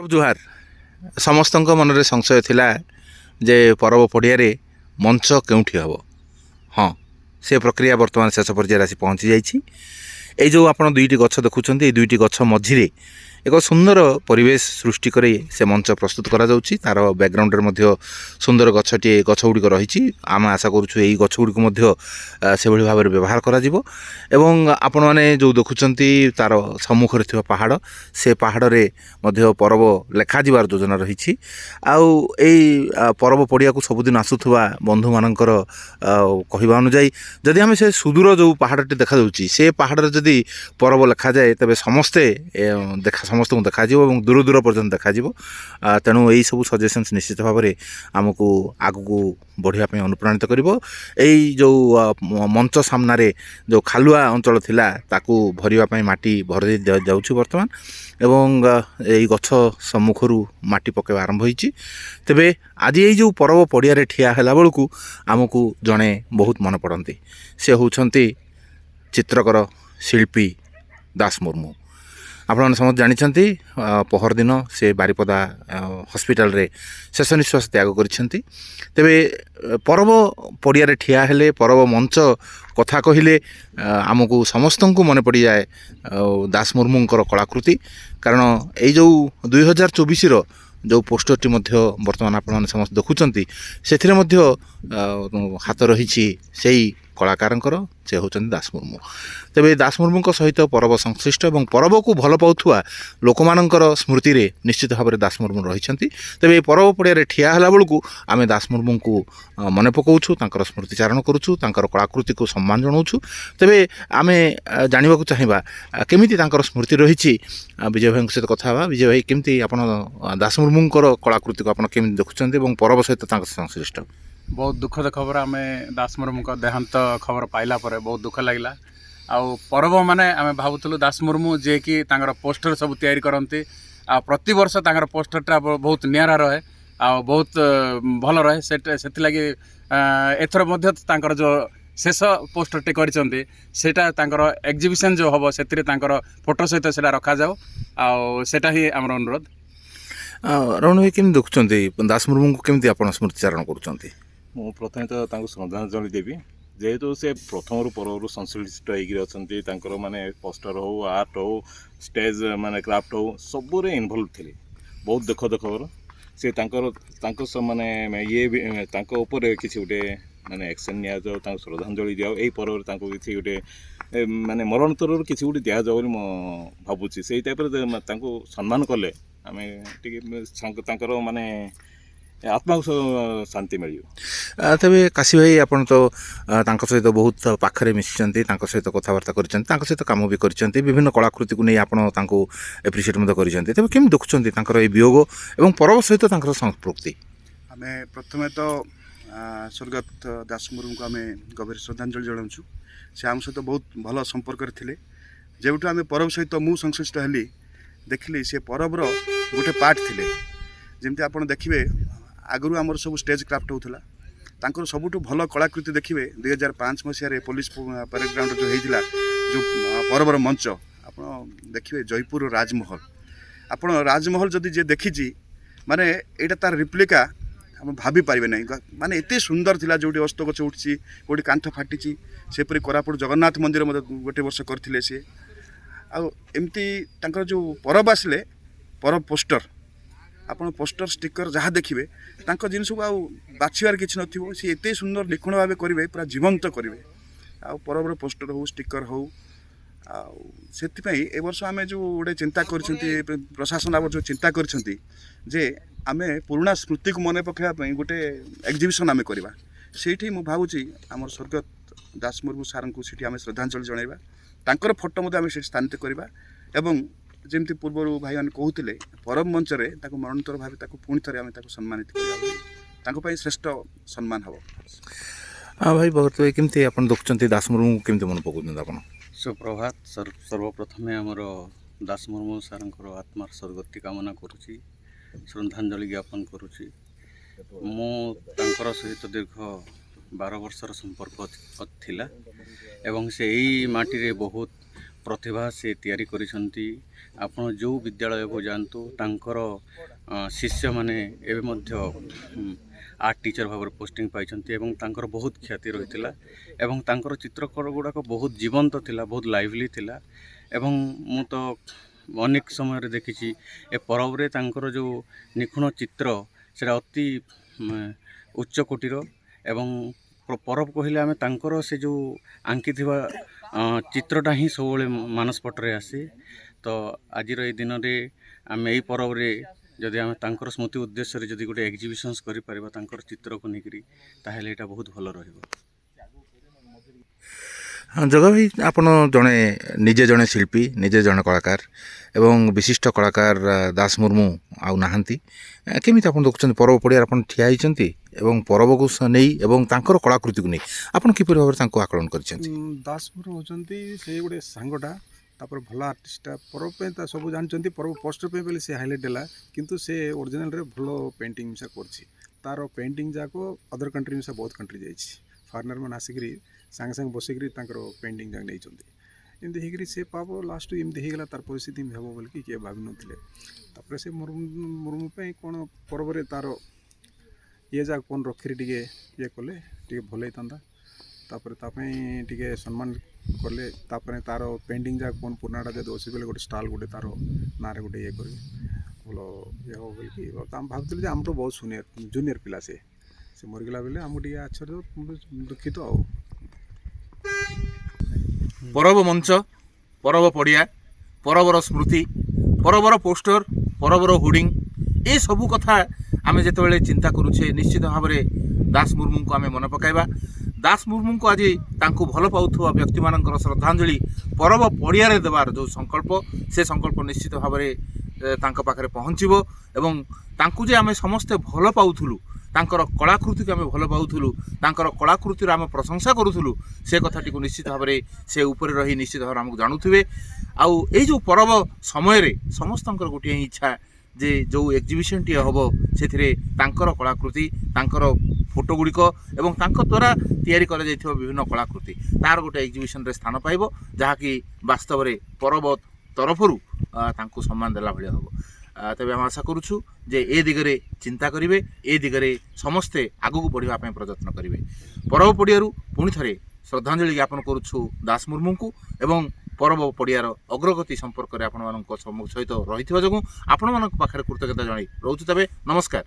जुहार समस्त मन संशय थिला जे परब पड़िया मंच केउठी हम हाँ से प्रक्रिया वर्तमान शेष पर्यायर आसी पहुँची जाइए जो आप दुईटी गछ देखुं ये दुईटी गछ मझिरे एक सुंदर परिवेश सृष्टि करे से मंच प्रस्तुत करा जाउछि तार बैकग्राउंड रे सुंदर गछटी गछगुड़िक रही आम आशा करूँ यही गछगुड़िक से भाव में व्यवहार करा जिवो एवं आपण मैंने जो देखुंट तार सम्मुखें थी पहाड़ से पहाड़ रे मध्य परब लेखा जिबार योजना रही परब पड़िया को सबुदिन आसुवा बंधु मानकर कहवा अनुजाई जदि आम से सुदूर जो पहाड़टी देखा से पहाड़ जदि परब लेखा जाए तेज समस्ते समस्त को देखा दूर दूर पर्यटन देखा तेणु यही सब सजेशंस निश्चित भाव में आमको आगू बढ़ापी अनुप्राणित कर जो मंच सामने जो खालुआ अंचल थिला ताकू भरवाई माटी भर जाऊँ बर्तमान एवं यही गछ सम्मुखर माटी पकेवा आरंभ होती तेबे आज ये जो परब पड़िया ठिया है बेलू आमको जड़े बहुत मन पड़ती से होती चित्रकर शिल्पी दास मुर्मू आपने समस्त जानते पहर दिन से बारिपदा हॉस्पिटल रे शेष निश्वास त्याग करिसेंती तेबे परब पड़िया ठिया हेले परब मंच कथा कहले आमको समस्त को मन पड़ जाए दास मुर्मूंकर कलाकृति कारण ये जो 2024 जो पोस्टरटी बर्तमान आपने समस्त देखुंट से हाथ रही से कलाकार से होचंदी दास मुर्मू तेबे दास मुर्मू सहित परब संश्लिष्ट और परब को भल पाउथुआ लोक मानकर स्मृति रे निश्चित भाव में दास मुर्मू रही तेबे परब पड़िया ठिया है बेलू आम दास मुर्मू को मन पकाउछु तांकर स्मृतिचारण करुछु तांकर कलाकृति को सम्मान जनाऊछु तेबे आम जानवा चाहिए केमिति तांकर स्मृति रही विजय भाई सहित कथा विजय भाई केमती आप दास मुर्मूंकर कलाकृति को आप केमती देखुं परब सहित संश्लिष्ट बहुत दुखद खबर आम दास मुर्मू का देहांत खबर पाइला पर बहुत दुख लगिला आउ परब माने आम भावुलु दास मुर्मू जे कि तांकर पोस्टर सब तैयारी करते प्रति वर्ष तांकर पोस्टरटा बहुत निरा रहे आ बहुत भल रहे से लगी एथर मध्य तांकर जो शेष पोस्टरटे करते सेटा तांकर एग्जिबिशन जो हम से फोटो सहित से रखा जाओ आटा ही आम अनुरोध रण भाई केमी देखुं दास मुर्मू को केमती आप स्मृतिचारण करुँच मु प्रथम तो श्रद्धांजलि देवी जेहेतु से प्रथम परवर संश्लिष्ट होकर माने पोस्टर हो आर्ट हो स्टेज माने क्राफ्ट हो सबुरे इनवल्व थे बहुत दुखद खबर से माने ये किसी गोटे माने एक्शन नि जाओ श्रद्धांजलि दिया यही पर्व किसी गोटे माने मरणोत्तर किसी गोटे दि जाओ भावुँ से टाइप सम्मान कले आम टे माने आत्मा को शांति मिल तेरे काशी भाई आप सहित बहुत पाखे मिशिंट सहित कथबार्ता कर सहित कम भी कर विभिन्न कलाकृति को नहीं आपको एप्रिशिएट कर तेज केमी देखुं ये वियोग और परब सहित संस्कृति आम प्रथम तो स्वर्गत दास मुर्मू को आम गभीर श्रद्धांजलि जनाऊँ से आम सहित बहुत भल संपर्क थे जो आम परब सहित मु संश्लिष्ट हेली देखिली से परबर गोटे पार्ट थे जमती आप देखिए आगु आमर सब स्टेज क्राफ्ट होता सबुठ भल कलाकृति देखिए 2005 मसीह पुलिस परेड ग्राउंड जो होता जो परबर मंच आप देखिए जयपुर राजमहल आप राजमहल जदि जे देखी माने यहाँ तार रिप्लिका आप भाभी पारे ना माने एत सुंदर थिला जो अस्त गछ उठी गोटे कांथ फाटी सेपरी कोरापुट जगन्नाथ मंदिर गोटे वर्ष करते सी आमती जो परब आसिले परब पोस्टर आप पोस्टर स्टिकर जहाँ देखिए जिनस को बाछबार कि न सी एत सुंदर निखुण भाव करेंगे पूरा जीवंत करेंगे परबर पोस्टर हो स्टिकर हो से वर्ष आम जो गोटे चिंता कर प्रशासन आप जो चिंता करे आम पुराणा स्मृति को मन पकाइवाई गोटे एग्जिबिशन आम करवा से मुझे भावुँ आम स्वर्गत दास मुर्मू सार को आम श्रद्धांजलि जनइबा फोटो आम स्थानित करवा एवं जमती पूर्वर भाई मैंने कहते परब मंच में मरणोत्तर भाव पुणी थे आम सम्मानित करवा श्रेष्ठ सम्मान हम हाँ भाई बहुत केमती आप देखुं दास मुर्मू केमती मन पकाउं आप सुप्रभात सर्वप्रथमे आमर दास मुर्मू सार आत्मार स्वर्गति कामना करुँची श्रद्धांजलि ज्ञापन करुँची मुझर सहित दीर्घ 12 वर्षर संपर्क थिला एवं से यही माटी रे बहुत ପ୍ରତିଭା ସେ ତିଆରି କରିଛନ୍ତି। ଆପଣ ଯେଉଁ ବିଦ୍ୟାଳୟକୁ ଯାଆନ୍ତୁ ତାଙ୍କର ଶିଷ୍ୟମାନେ ଏବେ ମଧ୍ୟ ଆର୍ଟ ଟିଚର ଭାବରେ ପୋଷ୍ଟିଂ ପାଇଛନ୍ତି ଏବଂ ତାଙ୍କର ବହୁତ ଖ୍ୟାତି ରହିଥିଲା ଏବଂ ତାଙ୍କର ଚିତ୍ରକର ଗୁଡ଼ାକ ବହୁତ ଜୀବନ୍ତ ଥିଲା, ବହୁତ ଲାଇଭଲି ଥିଲା। ଏବଂ ମୁଁ ତ ଅନେକ ସମୟରେ ଦେଖିଛି ଏ ପର୍ବରେ ତାଙ୍କର ଯେଉଁ ନିଖୁଣ ଚିତ୍ର ସେଇଟା ଅତି ଉଚ୍ଚ କୋଟିର ଏବଂ ପରବ କହିଲେ ଆମେ ତାଙ୍କର ସେ ଯେଉଁ ଆଙ୍କିଥିବା ଚିତ୍ରଟା ହିଁ ସବୁବେଳେ ମାନସ ପଟରେ ଆସେ। ତ ଆଜିର ଏଇ ଦିନରେ ଆମେ ଏଇ ପର୍ବରେ ଯଦି ଆମେ ତାଙ୍କର ସ୍ମୃତି ଉଦ୍ଦେଶ୍ୟରେ ଯଦି ଗୋଟେ ଏକ୍ଜିବିସନ୍ସ କରିପାରିବା ତାଙ୍କର ଚିତ୍ରକୁ ନେଇକରି ତାହେଲେ ଏଇଟା ବହୁତ ଭଲ ରହିବ। ଜଗା ଭାଇ, ଆପଣ ନିଜେ ଜଣେ ଶିଳ୍ପୀ, ନିଜେ ଜଣେ କଳାକାର ଏବଂ ବିଶିଷ୍ଟ କଳାକାର ଦାସ ମୁର୍ମୁ ଆଉ ନାହାନ୍ତି। କେମିତି ଆପଣ ଦେଖୁଛନ୍ତି ପର୍ବ ପଡ଼ିଆରେ ଆପଣ ଠିଆ ହେଇଛନ୍ତି ଏବଂ ପର୍ବକୁ ନେଇ ଏବଂ ତାଙ୍କର କଳାକୃତିକୁ ନେଇ ଆପଣ କିପରି ଭାବରେ ତାଙ୍କୁ ଆକଳନ କରିଛନ୍ତି? ଦାସ ମୁର୍ମୁ ହେଉଛନ୍ତି ସେ ଗୋଟେ ସାଙ୍ଗଟା, ତାପରେ ଭଲ ଆର୍ଟିଷ୍ଟଟା। ପର୍ବ ପାଇଁ ତା ସବୁ ଜାଣିଛନ୍ତି, ପର୍ବ ପୋଷ୍ଟର ପାଇଁ ବୋଲି ସେ ହାଇଲାଇଟ୍ ହେଲା, କିନ୍ତୁ ସେ ଓରିଜିନାଲରେ ଭଲ ପେଣ୍ଟିଂ ମିଶା କରୁଛି। ତାର ପେଣ୍ଟିଂ ଯାକ ଅଦର କଣ୍ଟ୍ରି ମିଶା ବହୁତ କଣ୍ଟ୍ରି ଯାଇଛି। ଫରେନର ମାନେ ଆସିକିରି ସାଙ୍ଗେ ସାଙ୍ଗେ ବସିକିରି ତାଙ୍କର ପେଣ୍ଟିଂ ଯାକ ନେଇଛନ୍ତି। ଏମିତି ହେଇକିରି ସେ ପାବ ଲାଷ୍ଟ ଏମିତି ହେଇଗଲା, ତାର ପରିସ୍ଥିତି ଏମିତି ହେବ ବୋଲିକି କିଏ ଭାବିନଥିଲେ। ତାପରେ ସେ ମୁର୍ମୁ ପାଇଁ କ'ଣ ପର୍ବରେ ତାର ଯାକ କ'ଣ ରଖିରି ଟିକେ କଲେ ଟିକେ ଭଲ ହେଇଥାନ୍ତା। ତାପରେ ତା ପାଇଁ ଟିକେ ସମ୍ମାନ କଲେ, ତାପରେ ତାର ପେଣ୍ଟିଂ ଯାକ କ'ଣ ପୁରୁଣାଟା ଯଦି ଅଛି ବୋଲେ ଗୋଟେ ଷ୍ଟାଲ୍ ଗୋଟେ ତାର ନାଁରେ ଗୋଟେ କରିବେ ଭଲ ହେବ ବୋଲିକି ଆମେ ଭାବୁଥିଲୁ ଯେ ଆମଠୁ ବହୁତ ଜୁନିୟର ପିଲା ସେ ମରିଗଲା ବେଲେ ଆମକୁ ଟିକେ ଆଶ୍ଚର୍ଯ୍ୟ ଦୁଃଖିତ। ଆଉ ପରବ ମଞ୍ଚ, ପରବ ପଡ଼ିଆ, ପରବର ସ୍ମୃତି, ପରବର ପୋଷ୍ଟର, ପରବର ହୋର୍ଡିଂ, ଏସବୁ କଥା ଆମେ ଯେତେବେଳେ ଚିନ୍ତା କରୁଛେ ନିଶ୍ଚିତ ଭାବରେ ଦାସ ମୁର୍ମୁଙ୍କୁ ଆମେ ମନେ ପକାଇବା। ଦାସ ମୁର୍ମୁଙ୍କୁ ଆଜି ତାଙ୍କୁ ଭଲ ପାଉଥିବା ବ୍ୟକ୍ତିମାନଙ୍କର ଶ୍ରଦ୍ଧାଞ୍ଜଳି ପରବ ପଡ଼ିଆରେ ଦେବାର ଯେଉଁ ସଂକଳ୍ପ, ସେ ସଂକଳ୍ପ ନିଶ୍ଚିତ ଭାବରେ ତାଙ୍କ ପାଖରେ ପହଞ୍ଚିବ ଏବଂ ତାଙ୍କୁ ଯେ ଆମେ ସମସ୍ତେ ଭଲ ପାଉଥିଲୁ, ତାଙ୍କର କଳାକୃତିକୁ ଆମେ ଭଲ ପାଉଥିଲୁ, ତାଙ୍କର କଳାକୃତିର ଆମେ ପ୍ରଶଂସା କରୁଥିଲୁ, ସେ କଥାଟିକୁ ନିଶ୍ଚିତ ଭାବରେ ସେ ଉପରେ ରହି ନିଶ୍ଚିତ ଭାବରେ ଆମକୁ ଜାଣୁଥିବେ। ଆଉ ଏଇ ଯେଉଁ ପରବ ସମୟରେ ସମସ୍ତଙ୍କର ଗୋଟିଏ ହିଁ ଇଚ୍ଛା ଯେ ଯେଉଁ ଏକ୍ଜିବିସନ୍ଟିଏ ହେବ ସେଥିରେ ତାଙ୍କର କଳାକୃତି, ତାଙ୍କର ଫଟୋ ଗୁଡ଼ିକ ଏବଂ ତାଙ୍କ ଦ୍ୱାରା ତିଆରି କରାଯାଇଥିବା ବିଭିନ୍ନ କଳାକୃତି ତାର ଗୋଟେ ଏକ୍ଜିବିସନ୍ରେ ସ୍ଥାନ ପାଇବ, ଯାହାକି ବାସ୍ତବରେ ପରବ ତରଫରୁ ତାଙ୍କୁ ସମ୍ମାନ ଦେଲା ଭଳିଆ ହେବ। ତେବେ ଆମେ ଆଶା କରୁଛୁ ଯେ ଏ ଦିଗରେ ଚିନ୍ତା କରିବେ, ଏ ଦିଗରେ ସମସ୍ତେ ଆଗକୁ ବଢ଼ିବା ପାଇଁ ପ୍ରଯତ୍ନ କରିବେ। ପରବ ପଡ଼ିଆରୁ ପୁଣି ଥରେ ଶ୍ରଦ୍ଧାଞ୍ଜଳି ଜ୍ଞାପନ କରୁଛୁ ଦାସ ମୁର୍ମୁଙ୍କୁ ଏବଂ ପରବ ପଡ଼ିଆର ଅଗ୍ରଗତି ସମ୍ପର୍କରେ ଆପଣମାନଙ୍କ ସହିତ ରହିଥିବା ଯୋଗୁଁ ଆପଣମାନଙ୍କ ପାଖରେ କୃତଜ୍ଞତା ଜଣାଇ ରହୁଛୁ। ତେବେ ନମସ୍କାର।